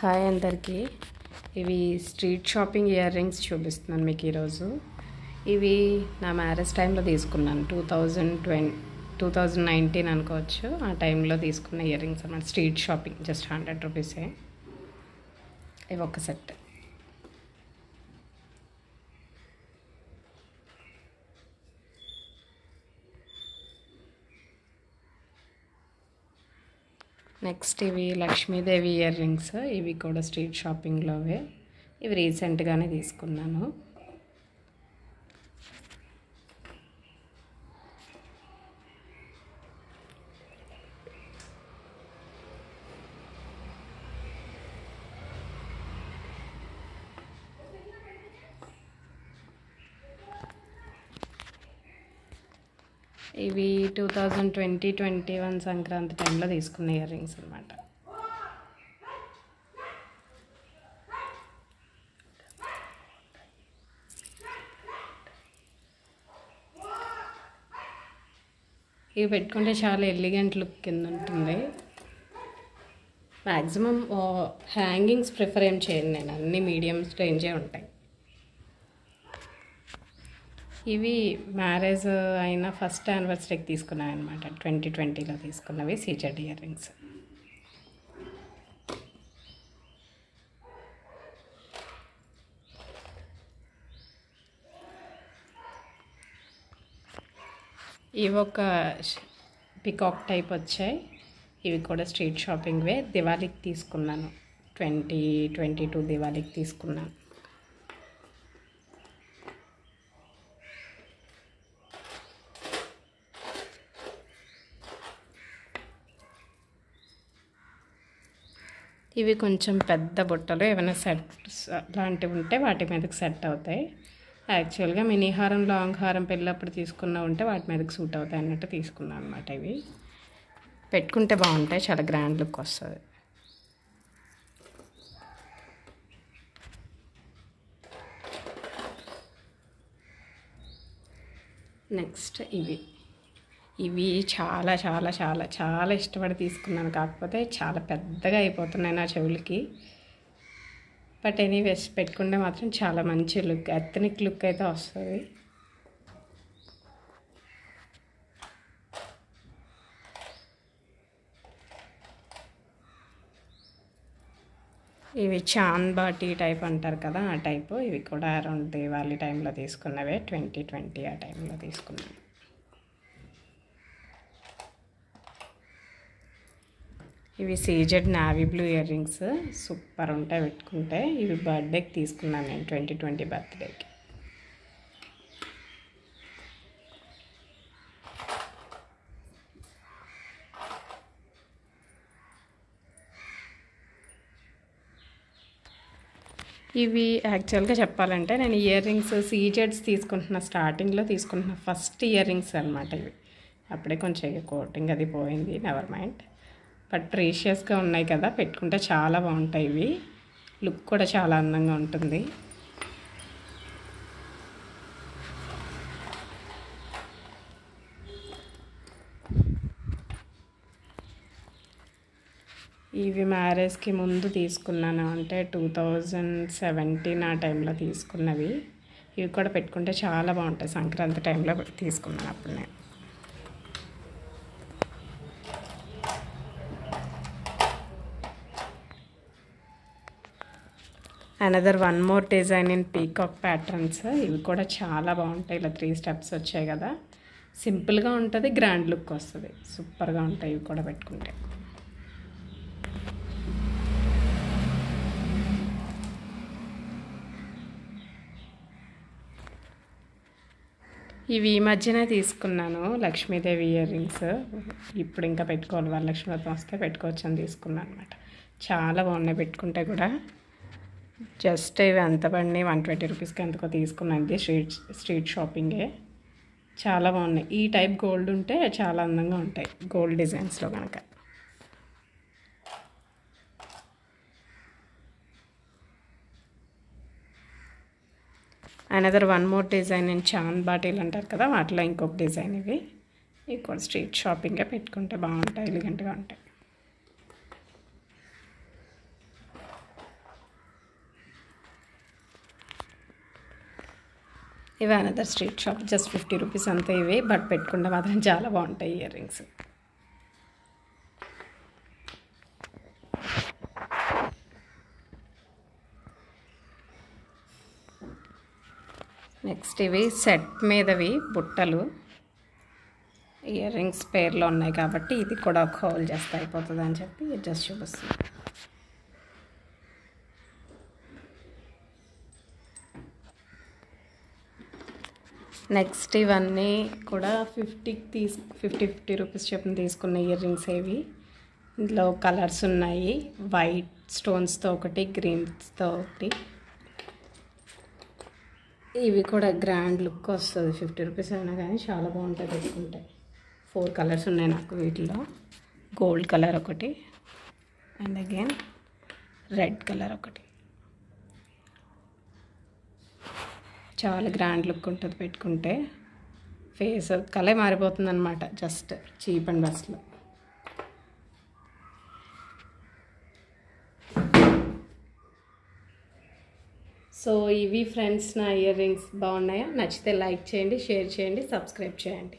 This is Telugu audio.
హాయ్ అందరికీ. ఇవి స్ట్రీట్ షాపింగ్ ఇయర్ రింగ్స్ చూపిస్తున్నాను మీకు ఈరోజు. ఇవి నా మ్యారేజ్ టైంలో తీసుకున్నాను. 2019 అనుకోవచ్చు. ఆ టైంలో తీసుకున్న ఇయర్ రింగ్స్ అన్నమాట. స్ట్రీట్ షాపింగ్ జస్ట్ 100 రూపీసే. ఇవి ఒక సెట్. నెక్స్ట్ ఇవి లక్ష్మీదేవి ఇయర్ రింగ్స్. ఇవి కూడా స్ట్రీట్ షాపింగ్లోవే. ఇవి రీసెంట్గానే తీసుకున్నాను. ఇవి 2020-21 సంక్రాంతి టైంలో తీసుకున్న ఇయర్ రింగ్స్ అనమాట. ఇవి పెట్టుకుంటే చాలా ఎలిగెంట్ లుక్ కింద ఉంటుంది. మ్యాక్సిమం హ్యాంగింగ్స్ ప్రిఫర్ ఏం చేయను నేను. అన్ని మీడియం రేంజే ఉంటాయి. ఇవి మ్యారేజ్ అయిన ఫస్ట్ యానివర్సరీకి తీసుకున్నాను అనమాట. 2020లో తీసుకున్నవి సీజెడ్ ఇయర్ రింగ్స్. ఇవి ఒక పికాక్ టైప్ వచ్చాయి. ఇవి కూడా స్ట్రీట్ షాపింగ్వే. దివాళీకి తీసుకున్నాను. 2022 దివాళీకి తీసుకున్నాను. ఇవి కొంచెం పెద్ద బుట్టలు. ఏమైనా సెట్స్ లాంటివి ఉంటే వాటి మీదకి సెట్ అవుతాయి. యాక్చువల్గా మినీ హారం, లాంగ్ హారం పెళ్ళప్పుడు తీసుకున్నా ఉంటే వాటి మీదకి సూట్ అవుతాయి అన్నట్టు తీసుకున్నాను అనమాట. ఇవి పెట్టుకుంటే బాగుంటాయి. చాలా గ్రాండ్ లుక్ వస్తుంది. నెక్స్ట్ ఇవి చాలా చాలా చాలా చాలా ఇష్టపడి తీసుకున్నాను. కాకపోతే చాలా పెద్దగా అయిపోతున్నాయి నా చెవులకి. బట్ ఎనీవేస్ పెట్టుకుంటే మాత్రం చాలా మంచి లుక్, ఎథనిక్ లుక్ అయితే వస్తుంది. ఇవి చాన్ బాటీ టైప్ అంటారు కదా, ఆ టైపు. ఇవి కూడా అరౌండ్ దివాళీ టైంలో తీసుకున్నవే. 2020 ఆ టైంలో తీసుకున్నాను. ఇవి CZ navy blue ear rings. Super ఉంటాయి పెట్టుకుంటే. ఇవి బర్త్డేకి తీసుకున్నాను నేను, 2020 బర్త్డేకి. ఇవి యాక్చువల్గా చెప్పాలంటే నేను ఇయర్ రింగ్స్ సీజెడ్స్ స్టార్టింగ్లో తీసుకుంటున్న ఫస్ట్ ఇయర్ రింగ్స్ అనమాట ఇవి. అప్పుడే కొంచెం కోటింగ్ అది పోయింది, నెవర్ మైండ్. బట్ ప్రీషియస్గా ఉన్నాయి కదా, పెట్టుకుంటే చాలా బాగుంటాయి. ఇవి లుక్ కూడా చాలా అందంగా ఉంటుంది. ఇవి మ్యారేజ్కి ముందు తీసుకున్నాను, అంటే 2017 ఆ టైంలో తీసుకున్నవి. ఇవి కూడా పెట్టుకుంటే చాలా బాగుంటాయి. సంక్రాంతి టైంలో తీసుకున్నాను అప్పుడు నేను. Another one more design in peacock patterns. ఇవి కూడా చాలా బాగుంటాయి. ఇలా 3 స్టెప్స్ వచ్చాయి కదా, సింపుల్గా ఉంటుంది, గ్రాండ్ లుక్ వస్తుంది. సూపర్గా ఉంటాయి ఇవి కూడా పెట్టుకుంటే. ఇవి ఈ మధ్యనే తీసుకున్నాను, లక్ష్మీదేవి ఇయర్ రింగ్స్. ఇప్పుడు ఇంకా పెట్టుకోవాలి, వరలక్ష్మి వ్రతం వస్తే పెట్టుకోవచ్చు అని తీసుకున్నాను అనమాట. చాలా బాగున్నాయి పెట్టుకుంటే కూడా. జస్ట్ ఇవి ఎంత పడినాయి, 120 రూపీస్కి ఎంతకో తీసుకున్నాను. ఇది స్ట్రీట్ షాపింగే. చాలా బాగున్నాయి. ఈ టైప్ గోల్డ్ ఉంటే చాలా అందంగా ఉంటాయి గోల్డ్ డిజైన్స్లో కనుక. Another one more design in చాన్ బాటీలు అంటారు కదా, వాటిలో ఇంకొక డిజైన్. ఇవి కూడా స్ట్రీట్ షాపింగ్గా పెట్టుకుంటే బాగుంటాయి, ఎలిగెంట్గా ఉంటాయి. ఇవి another street shop, just 50 rupees అంతే ఇవి, బట్ పెట్టుకుంటే మాత్రం చాలా బాగుంటాయి ఇయర్ రింగ్స్. నెక్స్ట్ ఇవి సెట్ మీదవి బుట్టలు, ఇయర్ రింగ్స్ పేర్లో ఉన్నాయి కాబట్టి ఇది కూడా ఒక హోల్ చేస్తే అయిపోతుంది అని చెప్పి జస్ట్ చూపిస్తుంది. నెక్స్ట్ ఇవన్నీ కూడా 50 రూపీస్ చొప్పున తీసుకున్న ఇయర్ రింగ్స్ ఇవి. ఇందులో కలర్స్ ఉన్నాయి, వైట్ స్టోన్స్తో ఒకటి, గ్రీన్స్తో ఒకటి. ఇవి కూడా గ్రాండ్ లుక్ వస్తుంది, 50 రూపీస్ అయినా కానీ చాలా బాగుంటుంది పెట్టుకుంటే. 4 కలర్స్ ఉన్నాయి నాకు వీటిలో, గోల్డ్ కలర్ ఒకటి అండ్ అగైన్ రెడ్ కలర్ ఒకటి. చాలా గ్రాండ్ లుక్ ఉంటుంది పెట్టుకుంటే, ఫేస్ కలర్ మారిపోతుంది అనమాట జస్ట్ చీప్ అండ్ బెస్ట్లో. సో ఇవి ఫ్రెండ్స్ నా ఇయర్ రింగ్స్. బాగున్నాయా? నచ్చితే లైక్ చేయండి, షేర్ చేయండి, సబ్స్క్రైబ్ చేయండి.